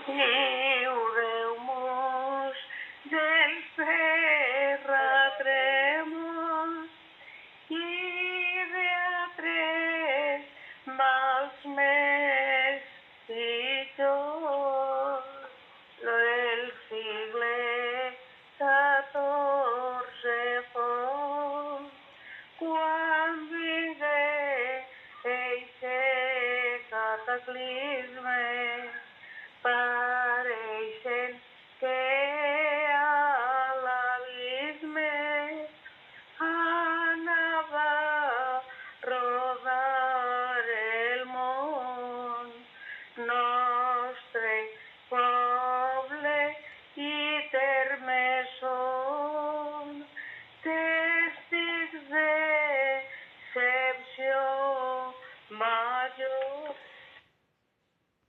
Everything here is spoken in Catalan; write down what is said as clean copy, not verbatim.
Lliureu-mos dels terratrèmols i d'altres mals més pitjors. El segle XIV fou quan vingué eixe cataclisme. Pareixen que